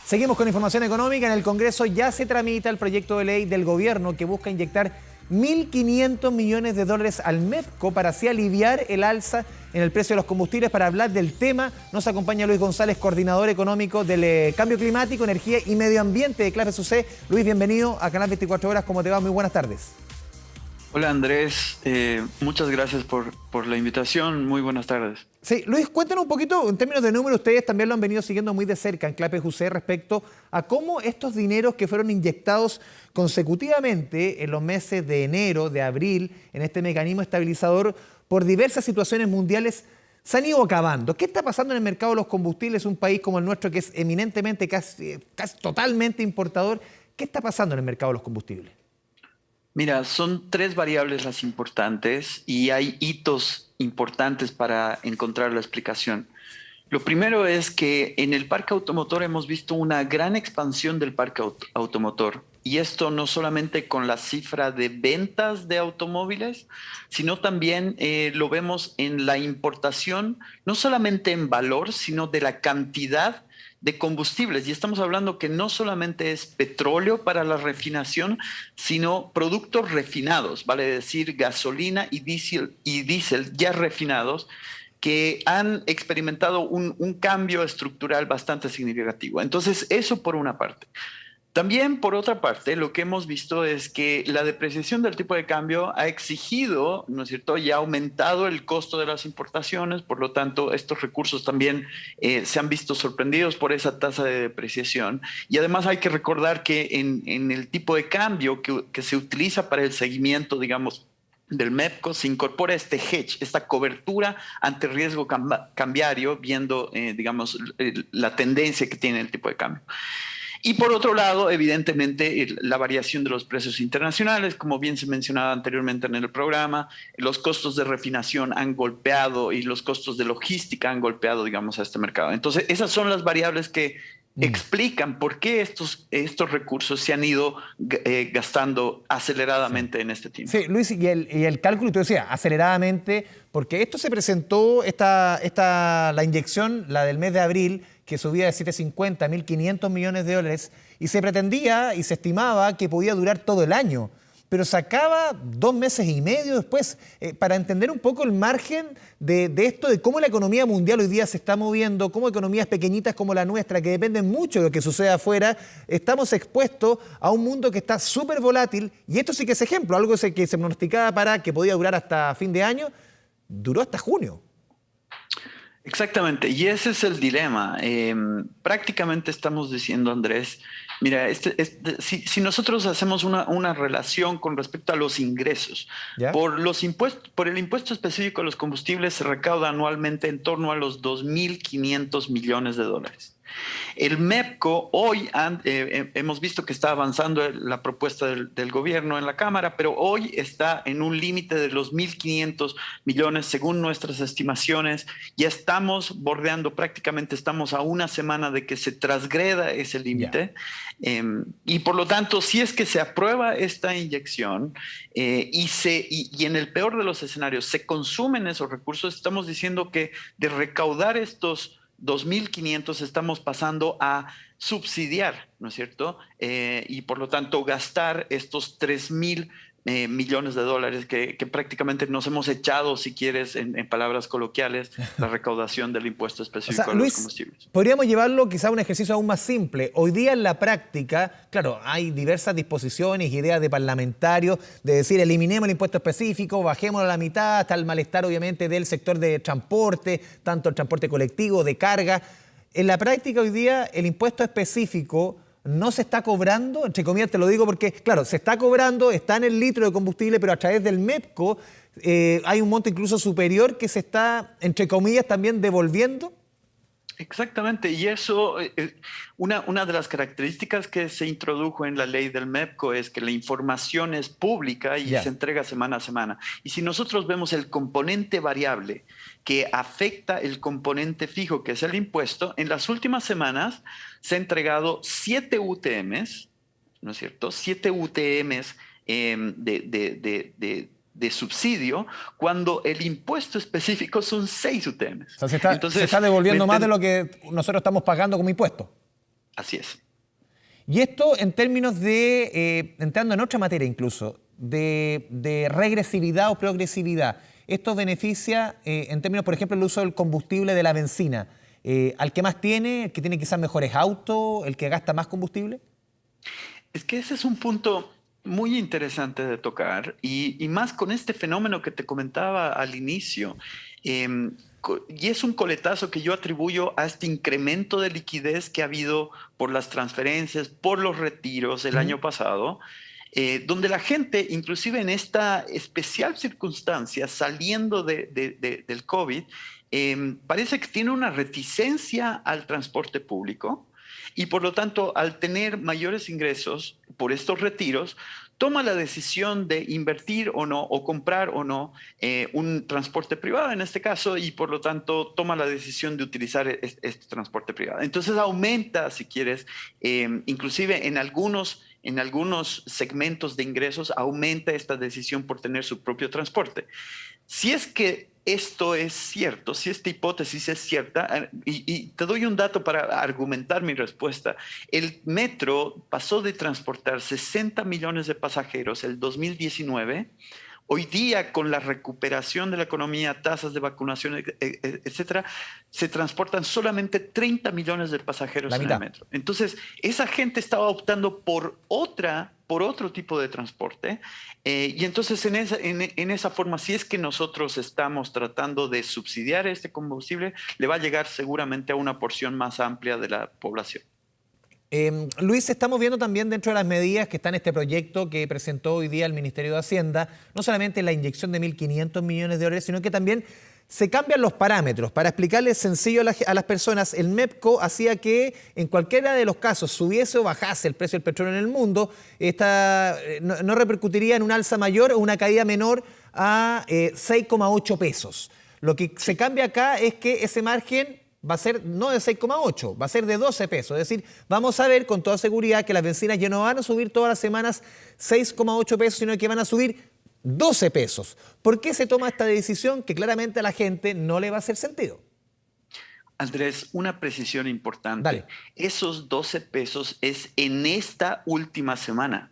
Seguimos con información económica. En el Congreso ya se tramita el proyecto de ley del gobierno que busca inyectar 1.500 millones de dólares al MEPCO para así aliviar el alza en el precio de los combustibles. Para hablar del tema nos acompaña Luis González, coordinador económico del Cambio Climático, Energía y Medio Ambiente de Claves UC. Luis, bienvenido a Canal 24 Horas. ¿Cómo te va? Muy buenas tardes. Hola Andrés, muchas gracias por la invitación, muy buenas tardes. Sí, Luis, cuéntanos un poquito, en términos de números, ustedes también lo han venido siguiendo muy de cerca en Claves UC respecto a cómo estos dineros que fueron inyectados consecutivamente en los meses de enero, de abril, en este mecanismo estabilizador, por diversas situaciones mundiales, se han ido acabando. ¿Qué está pasando en el mercado de los combustibles? Un país como el nuestro que es eminentemente, casi totalmente importador. ¿Qué está pasando en el mercado de los combustibles? Mira, son tres variables las importantes y hay hitos importantes para encontrar la explicación. Lo primero es que en el parque automotor hemos visto una gran expansión del parque automotor. Y esto no solamente con la cifra de ventas de automóviles, sino también lo vemos en la importación, no solamente en valor, sino de la cantidad de combustibles. Y estamos hablando que no solamente es petróleo para la refinación, sino productos refinados, vale decir gasolina y diésel ya refinados, que han experimentado un cambio estructural bastante significativo. Entonces, eso por una parte. También, por otra parte, lo que hemos visto es que la depreciación del tipo de cambio ha exigido, ¿no es cierto?, y ha aumentado el costo de las importaciones, por lo tanto, estos recursos también se han visto sorprendidos por esa tasa de depreciación. Y además hay que recordar que en el tipo de cambio que se utiliza para el seguimiento, digamos, del MEPCO, se incorpora este hedge, esta cobertura ante riesgo cambiario, viendo, digamos, la tendencia que tiene el tipo de cambio. Y por otro lado, evidentemente, la variación de los precios internacionales, como bien se mencionaba anteriormente en el programa, los costos de refinación han golpeado y los costos de logística han golpeado, digamos, a este mercado. Entonces, esas son las variables que explican por qué estos recursos se han ido gastando aceleradamente en este tiempo. Sí, Luis, y el cálculo, tú decías, aceleradamente, porque esto se presentó, la inyección, la del mes de abril, que subía de 750 a 1.500 millones de dólares, y se pretendía y se estimaba que podía durar todo el año, pero se acaba 2 meses y medio después. Para entender un poco el margen de esto, de cómo la economía mundial hoy día se está moviendo, cómo economías pequeñitas como la nuestra, que dependen mucho de lo que sucede afuera, estamos expuestos a un mundo que está súper volátil, y esto sí que es ejemplo, algo que se pronosticaba para que podía durar hasta fin de año, duró hasta junio. Exactamente, y ese es el dilema. Prácticamente estamos diciendo, Andrés, mira, si nosotros hacemos una relación con respecto a los ingresos, ¿Ya? por el impuesto específico a los combustibles se recauda anualmente en torno a los 2.500 millones de dólares. El MEPCO, hoy hemos visto que está avanzando la propuesta del gobierno en la Cámara, pero hoy está en un límite de los 1.500 millones según nuestras estimaciones. Ya estamos bordeando, prácticamente estamos a una semana de que se transgreda ese límite. Y por lo tanto, si es que se aprueba esta inyección y en el peor de los escenarios se consumen esos recursos, estamos diciendo que de recaudar estos 2.500 estamos pasando a subsidiar, ¿no es cierto? Y por lo tanto gastar estos 3.000 millones de dólares que prácticamente nos hemos echado, si quieres, en palabras coloquiales, la recaudación del impuesto específico a los combustibles. Podríamos llevarlo quizá a un ejercicio aún más simple. Hoy día en la práctica, claro, hay diversas disposiciones, ideas de parlamentarios de decir eliminemos el impuesto específico, bajémoslo a la mitad, está el malestar obviamente del sector de transporte, tanto el transporte colectivo, de carga. En la práctica hoy día el impuesto específico no se está cobrando, entre comillas te lo digo porque, claro, se está cobrando, está en el litro de combustible, pero a través del MEPCO hay un monto incluso superior que se está, entre comillas, también devolviendo. Exactamente, y eso, una de las características que se introdujo en la ley del MEPCO es que la información es pública y se entrega semana a semana. Y si nosotros vemos el componente variable que afecta el componente fijo, que es el impuesto, en las últimas semanas se ha entregado 7 UTMs, ¿no es cierto? 7 UTMs de subsidio, cuando el impuesto específico son 6 UTMs. O sea, se está devolviendo más de lo que nosotros estamos pagando como impuesto. Así es. Y esto en términos de, entrando en otra materia incluso, de regresividad o progresividad. Esto beneficia, en términos, por ejemplo, el uso del combustible de la benzina. ¿Al que más tiene, el que tiene quizás mejores autos, el que gasta más combustible? Es que ese es un punto muy interesante de tocar y más con este fenómeno que te comentaba al inicio. Y es un coletazo que yo atribuyo a este incremento de liquidez que ha habido por las transferencias, por los retiros el año pasado, donde la gente, inclusive en esta especial circunstancia, saliendo del COVID, parece que tiene una reticencia al transporte público y por lo tanto, al tener mayores ingresos por estos retiros, toma la decisión de invertir o no, o comprar o no un transporte privado en este caso, y por lo tanto toma la decisión de utilizar este transporte privado. Entonces aumenta, si quieres, inclusive en algunos segmentos de ingresos, aumenta esta decisión por tener su propio transporte. Si es que esto es cierto, si esta hipótesis es cierta, y te doy un dato para argumentar mi respuesta, el metro pasó de transportar 60 millones de pasajeros el 2019. Hoy día, con la recuperación de la economía, tasas de vacunación, etcétera, se transportan solamente 30 millones de pasajeros La en el mitad. metro. Entonces, esa gente estaba optando por otro tipo de transporte. Y entonces, en esa forma, si es que nosotros estamos tratando de subsidiar este combustible, le va a llegar seguramente a una porción más amplia de la población. Luis, estamos viendo también dentro de las medidas que está en este proyecto que presentó hoy día el Ministerio de Hacienda, no solamente la inyección de 1.500 millones de dólares, sino que también se cambian los parámetros. Para explicarles sencillo a las personas, el MEPCO hacía que en cualquiera de los casos subiese o bajase el precio del petróleo en el mundo, no repercutiría en un alza mayor o una caída menor a 6,8 pesos. Lo que se cambia acá es que ese margen va a ser no de 6,8, va a ser de 12 pesos. Es decir, vamos a ver con toda seguridad que las bencinas ya no van a subir todas las semanas 6,8 pesos, sino que van a subir 12 pesos. ¿Por qué se toma esta decisión que claramente a la gente no le va a hacer sentido? Andrés, una precisión importante. Dale. Esos 12 pesos es en esta última semana,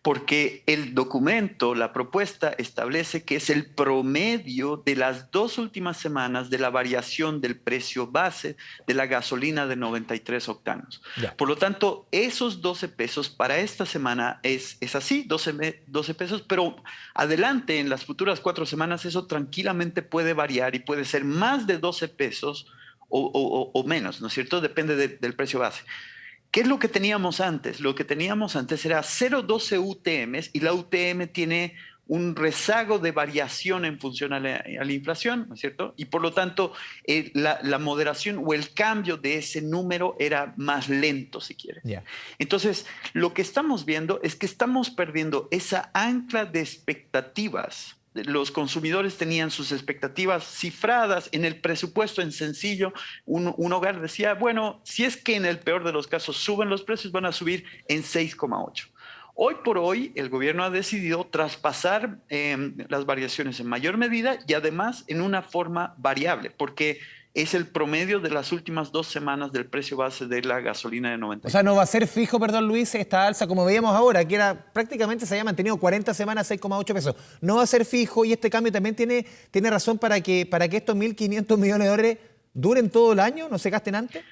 porque el documento, la propuesta, establece que es el promedio de las 2 últimas semanas de la variación del precio base de la gasolina de 93 octanos. Ya. Por lo tanto, esos 12 pesos para esta semana es así, 12 pesos, pero adelante en las futuras 4 semanas eso tranquilamente puede variar y puede ser más de 12 pesos o menos, ¿no es cierto? Depende del precio base. ¿Qué es lo que teníamos antes? Lo que teníamos antes era 0,12 UTMs y la UTM tiene un rezago de variación en función a la inflación, ¿no es cierto? Y por lo tanto, la moderación o el cambio de ese número era más lento, si quieres. Ya. Entonces, lo que estamos viendo es que estamos perdiendo esa ancla de expectativas. Los consumidores tenían sus expectativas cifradas en el presupuesto en sencillo. Un hogar decía, bueno, si es que en el peor de los casos suben los precios, van a subir en 6,8. Hoy por hoy, el gobierno ha decidido traspasar las variaciones en mayor medida y además en una forma variable, porque es el promedio de las últimas 2 semanas del precio base de la gasolina de 90. O sea, no va a ser fijo, perdón Luis, esta alza como veíamos ahora, que era prácticamente se había mantenido 40 semanas 6,8 pesos. No va a ser fijo y este cambio también tiene razón para que estos 1.500 millones de dólares duren todo el año, no se gasten antes.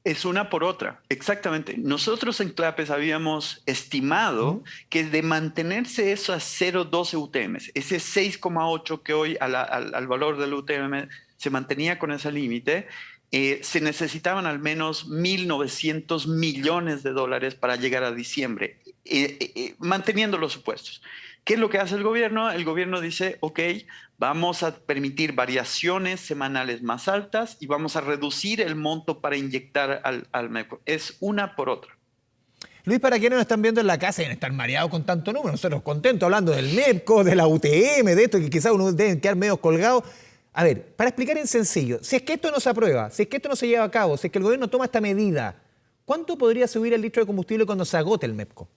Es una por otra, exactamente. Nosotros en Clapes habíamos estimado que de mantenerse eso a 0,12 UTMs, ese 6,8 que hoy al valor del UTM se mantenía con ese límite, se necesitaban al menos 1.900 millones de dólares para llegar a diciembre, manteniendo los supuestos. ¿Qué es lo que hace el gobierno? El gobierno dice, ok, vamos a permitir variaciones semanales más altas y vamos a reducir el monto para inyectar al MEPCO. Es una por otra. Luis, para quienes nos están viendo en la casa y no están mareados con tanto número, nosotros contentos hablando del MEPCO, de la UTM, de esto, que quizás uno deben quedar medio colgados. A ver, para explicar en sencillo, si es que esto no se aprueba, si es que esto no se lleva a cabo, si es que el gobierno toma esta medida, ¿cuánto podría subir el litro de combustible cuando se agote el MEPCO?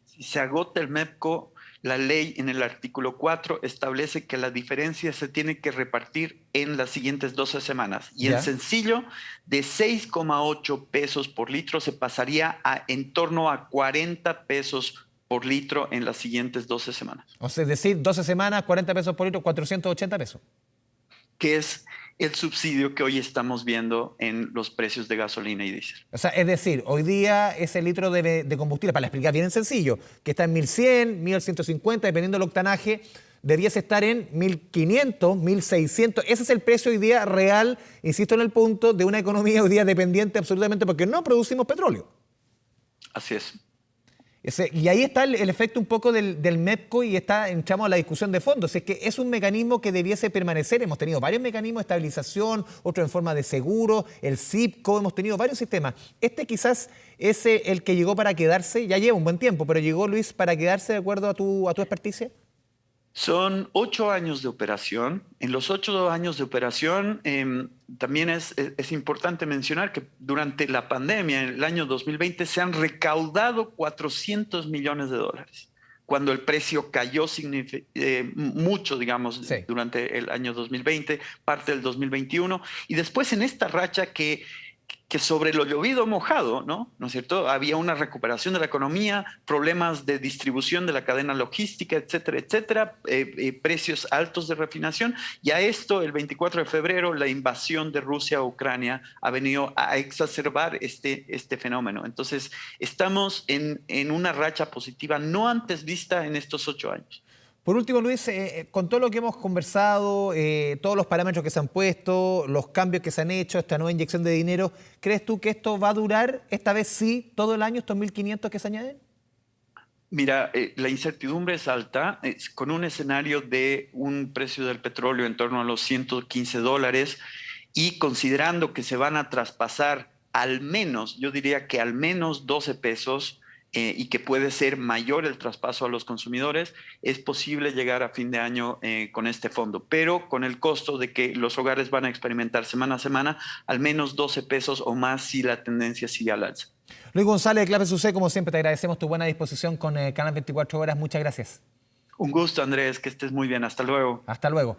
Si se agota el MEPCO, La ley en el artículo 4 establece que la diferencia se tiene que repartir en las siguientes 12 semanas. Y el ¿Ya? sencillo de 6,8 pesos por litro se pasaría a en torno a 40 pesos por litro en las siguientes 12 semanas, O sea, es decir, 12 semanas, 40 pesos por litro, 480 pesos. que es el subsidio que hoy estamos viendo en los precios de gasolina y diésel. O sea, es decir, hoy día ese litro de combustible, para explicar bien sencillo, que está en 1100, 1150, dependiendo del octanaje, debiese estar en 1500, 1600. Ese es el precio hoy día real, insisto en el punto, de una economía hoy día dependiente absolutamente porque no producimos petróleo. Así es. Y ahí está el efecto un poco del MEPCO y entramos a la discusión de fondo. Si es que es un mecanismo que debiese permanecer. Hemos tenido varios mecanismos de estabilización, otros en forma de seguro, el CIPCO, hemos tenido varios sistemas. Este quizás es el que llegó para quedarse, ya lleva un buen tiempo, pero llegó, Luis, para quedarse de acuerdo a tu experticia. Son 8 años de operación. En los 8 años de operación, también es importante mencionar que durante la pandemia, en el año 2020, se han recaudado 400 millones de dólares, cuando el precio cayó mucho, digamos, Sí. durante el año 2020, parte del 2021, y después en esta racha que sobre lo llovido mojado, ¿no es cierto? Había una recuperación de la economía, problemas de distribución de la cadena logística, etcétera, etcétera, precios altos de refinación, y a esto, el 24 de febrero, la invasión de Rusia a Ucrania ha venido a exacerbar este fenómeno. Entonces, estamos en una racha positiva no antes vista en estos 8 años. Por último, Luis, con todo lo que hemos conversado, todos los parámetros que se han puesto, los cambios que se han hecho, esta nueva inyección de dinero, ¿crees tú que esto va a durar, esta vez sí, todo el año, estos 1.500 que se añaden? Mira, la incertidumbre es alta, con un escenario de un precio del petróleo en torno a los $115 y considerando que se van a traspasar al menos, yo diría que al menos 12 pesos, y que puede ser mayor el traspaso a los consumidores, es posible llegar a fin de año con este fondo, pero con el costo de que los hogares van a experimentar semana a semana al menos 12 pesos o más si la tendencia sigue al alza. Luis González de Clave Sucede, como siempre, te agradecemos tu buena disposición con Canal 24 Horas. Muchas gracias. Un gusto, Andrés, que estés muy bien. Hasta luego. Hasta luego.